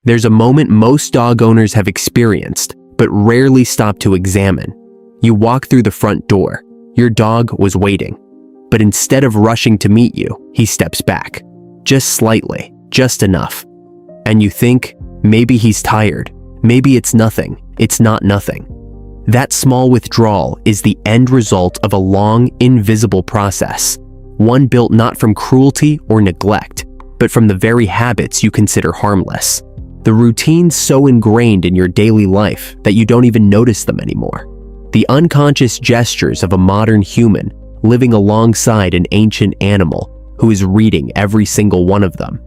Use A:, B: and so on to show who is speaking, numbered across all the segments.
A: There's a moment most dog owners have experienced, but rarely stop to examine. You walk through the front door. Your dog was waiting. But instead of rushing to meet you, he steps back. Just slightly, just enough. And you think, maybe he's tired. Maybe it's nothing. It's not nothing. That small withdrawal is the end result of a long, invisible process. One built not from cruelty or neglect, but from the very habits you consider harmless. The routines so ingrained in your daily life that you don't even notice them anymore. The unconscious gestures of a modern human living alongside an ancient animal who is reading every single one of them.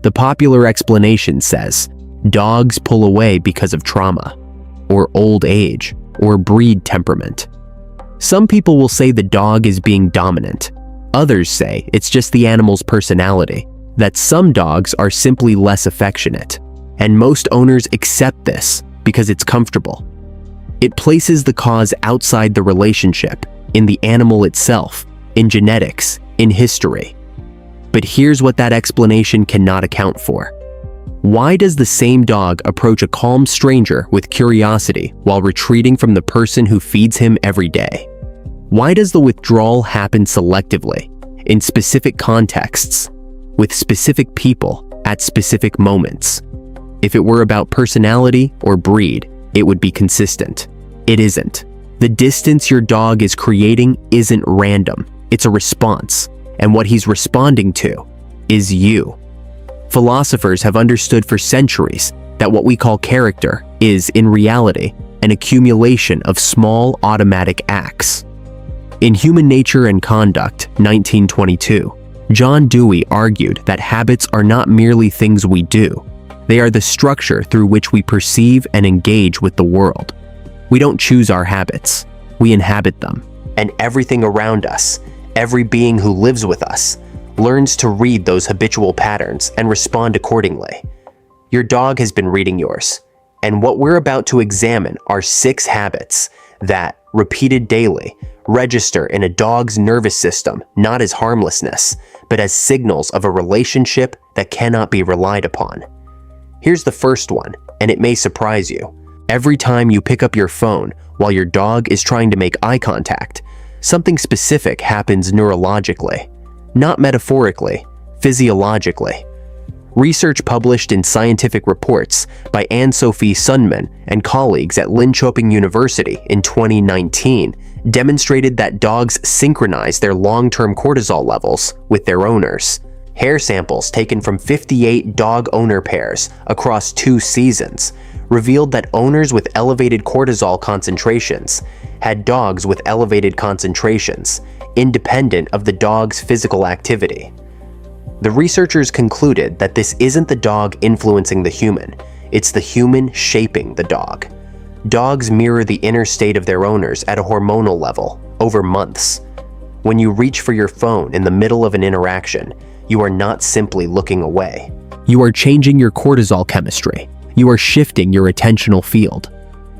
A: The popular explanation says, dogs pull away because of trauma, or old age, or breed temperament. Some people will say the dog is being dominant. Others say it's just the animal's personality, that some dogs are simply less affectionate. And most owners accept this because it's comfortable. It places the cause outside the relationship, in the animal itself, in genetics, in history. But here's what that explanation cannot account for. Why does the same dog approach a calm stranger with curiosity while retreating from the person who feeds him every day? Why does the withdrawal happen selectively, in specific contexts, with specific people at specific moments? If it were about personality or breed, it would be consistent. It isn't. The distance your dog is creating isn't random. It's a response, and what he's responding to is you. Philosophers have understood for centuries that what we call character is, in reality, an accumulation of small automatic acts. In Human Nature and Conduct, 1922, John Dewey argued that habits are not merely things we do. They are the structure through which we perceive and engage with the world. We don't choose our habits, we inhabit them. And everything around us, every being who lives with us, learns to read those habitual patterns and respond accordingly. Your dog has been reading yours, and what we're about to examine are 6 habits that, repeated daily, register in a dog's nervous system not as harmlessness, but as signals of a relationship that cannot be relied upon. Here's the first one, and it may surprise you. Every time you pick up your phone while your dog is trying to make eye contact, something specific happens neurologically, not metaphorically, physiologically. Research published in Scientific Reports by Anne-Sophie Sundman and colleagues at Linköping University in 2019 demonstrated that dogs synchronize their long-term cortisol levels with their owners. Hair samples taken from 58 dog owner pairs across 2 seasons revealed that owners with elevated cortisol concentrations had dogs with elevated concentrations, independent of the dog's physical activity. The researchers concluded that this isn't the dog influencing the human, it's the human shaping the dog. Dogs mirror the inner state of their owners at a hormonal level, over months. When you reach for your phone in the middle of an interaction, you are not simply looking away. You are changing your cortisol chemistry. You are shifting your attentional field.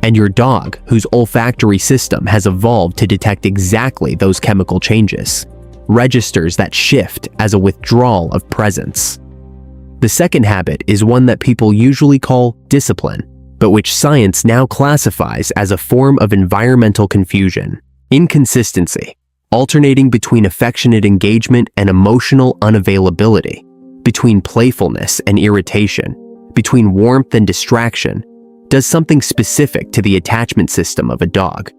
A: And your dog, whose olfactory system has evolved to detect exactly those chemical changes, registers that shift as a withdrawal of presence. The second habit is one that people usually call discipline, but which science now classifies as a form of environmental confusion. Inconsistency, alternating between affectionate engagement and emotional unavailability, between playfulness and irritation, between warmth and distraction, does something specific to the attachment system of a dog.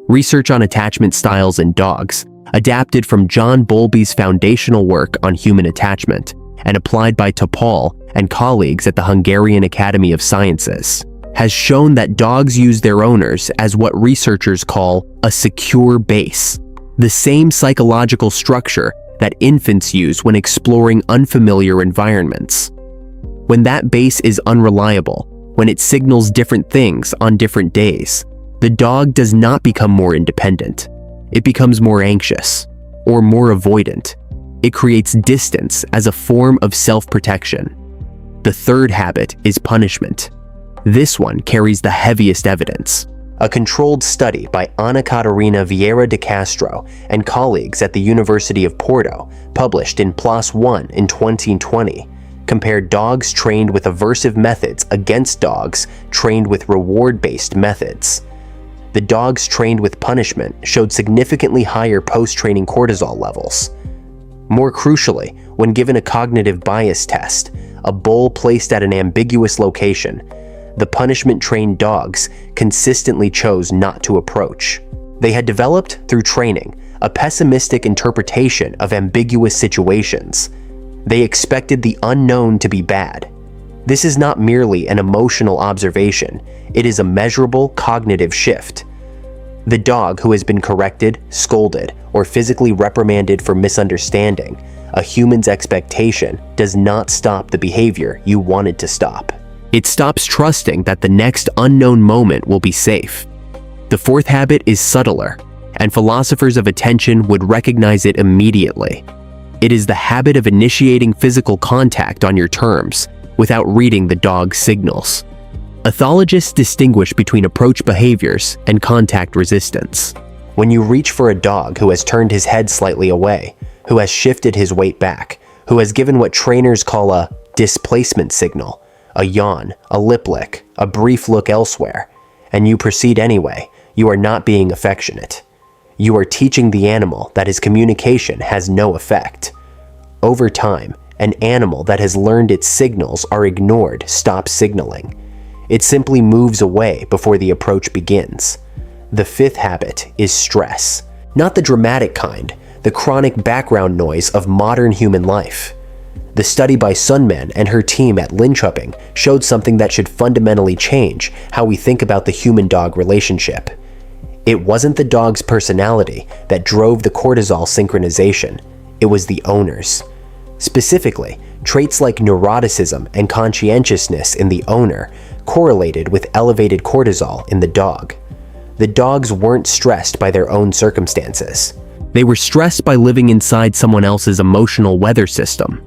A: Research on attachment styles in dogs, adapted from John Bowlby's foundational work on human attachment and applied by Topol and colleagues at the Hungarian Academy of Sciences, has shown that dogs use their owners as what researchers call a secure base, the same psychological structure that infants use when exploring unfamiliar environments. When that base is unreliable, when it signals different things on different days, the dog does not become more independent. It becomes more anxious or more avoidant. It creates distance as a form of self-protection. The third habit is punishment. This one carries the heaviest evidence. A controlled study by Ana Catarina Vieira de Castro and colleagues at the University of Porto, published in PLOS ONE in 2020, compared dogs trained with aversive methods against dogs trained with reward-based methods. The dogs trained with punishment showed significantly higher post-training cortisol levels. More crucially, when given a cognitive bias test, a bowl placed at an ambiguous location, the punishment-trained dogs consistently chose not to approach. They had developed, through training, a pessimistic interpretation of ambiguous situations. They expected the unknown to be bad. This is not merely an emotional observation, it is a measurable cognitive shift. The dog who has been corrected, scolded, or physically reprimanded for misunderstanding a human's expectation does not stop the behavior you wanted to stop. It stops trusting that the next unknown moment will be safe. The fourth habit is subtler, and philosophers of attention would recognize it immediately. It is the habit of initiating physical contact on your terms without reading the dog's signals. Ethologists distinguish between approach behaviors and contact resistance. When you reach for a dog who has turned his head slightly away, who has shifted his weight back, who has given what trainers call a displacement signal, a yawn, a lip lick, a brief look elsewhere, and you proceed anyway, you are not being affectionate. You are teaching the animal that his communication has no effect. Over time, an animal that has learned its signals are ignored stops signaling. It simply moves away before the approach begins. The fifth habit is stress. Not the dramatic kind, the chronic background noise of modern human life. The study by Sunman and her team at Linköping showed something that should fundamentally change how we think about the human-dog relationship. It wasn't the dog's personality that drove the cortisol synchronization, it was the owner's. Specifically, traits like neuroticism and conscientiousness in the owner correlated with elevated cortisol in the dog. The dogs weren't stressed by their own circumstances. They were stressed by living inside someone else's emotional weather system.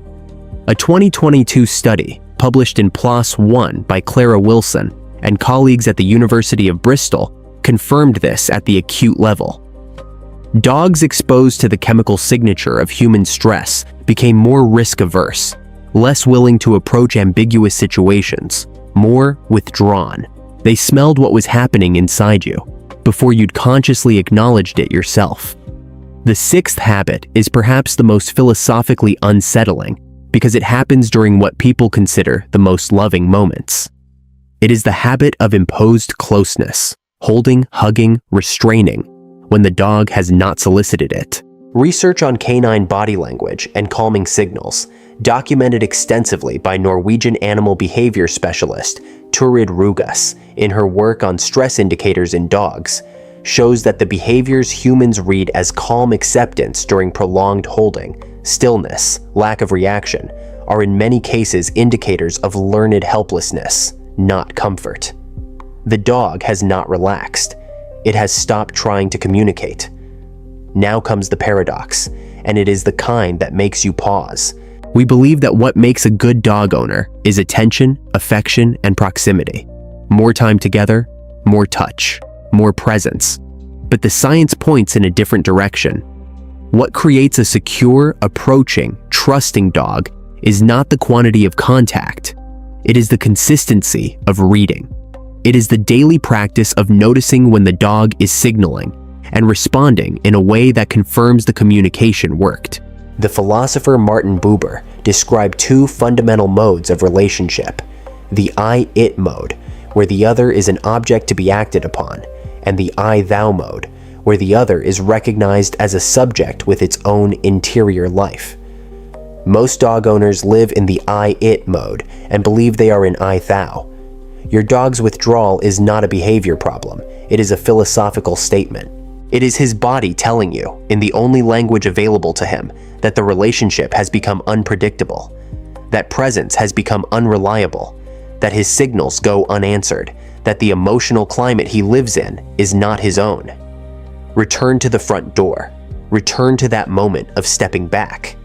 A: A 2022 study, published in PLOS One by Clara Wilson and colleagues at the University of Bristol, confirmed this at the acute level. Dogs exposed to the chemical signature of human stress became more risk-averse, less willing to approach ambiguous situations, more withdrawn. They smelled what was happening inside you before you'd consciously acknowledged it yourself. The sixth habit is perhaps the most philosophically unsettling because it happens during what people consider the most loving moments. It is the habit of imposed closeness, holding, hugging, restraining, when the dog has not solicited it. Research on canine body language and calming signals, documented extensively by Norwegian animal behavior specialist Turid Rugas in her work on stress indicators in dogs, shows that the behaviors humans read as calm acceptance during prolonged holding, stillness, lack of reaction, are in many cases indicators of learned helplessness, not comfort. The dog has not relaxed. It has stopped trying to communicate. Now comes the paradox, and it is the kind that makes you pause. We believe that what makes a good dog owner is attention, affection, and proximity. More time together, more touch, more presence. But the science points in a different direction. What creates a secure, approaching, trusting dog is not the quantity of contact. It is the consistency of reading. It is the daily practice of noticing when the dog is signaling and responding in a way that confirms the communication worked. The philosopher Martin Buber described two fundamental modes of relationship: the I-it mode, where the other is an object to be acted upon, and the I-thou mode, where the other is recognized as a subject with its own interior life. Most dog owners live in the I-it mode and believe they are in I-thou. Your dog's withdrawal is not a behavior problem, it is a philosophical statement. It is his body telling you, in the only language available to him, that the relationship has become unpredictable, that presence has become unreliable, that his signals go unanswered, that the emotional climate he lives in is not his own. Return to the front door. Return to that moment of stepping back.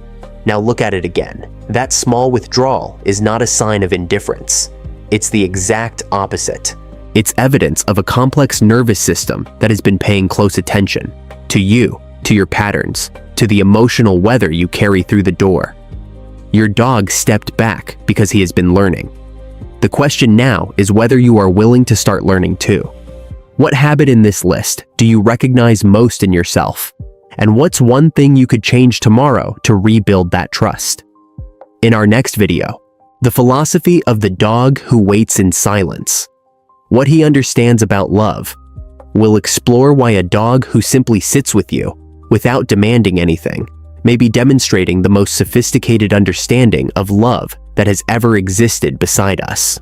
A: Now look at it again. That small withdrawal is not a sign of indifference. It's the exact opposite. It's evidence of a complex nervous system that has been paying close attention to you, to your patterns, to the emotional weather you carry through the door. Your dog stepped back because he has been learning. The question now is whether you are willing to start learning too. What habit in this list do you recognize most in yourself? And what's one thing you could change tomorrow to rebuild that trust? In our next video, the philosophy of the dog who waits in silence. What he understands about love. We'll explore why a dog who simply sits with you, without demanding anything, may be demonstrating the most sophisticated understanding of love that has ever existed beside us.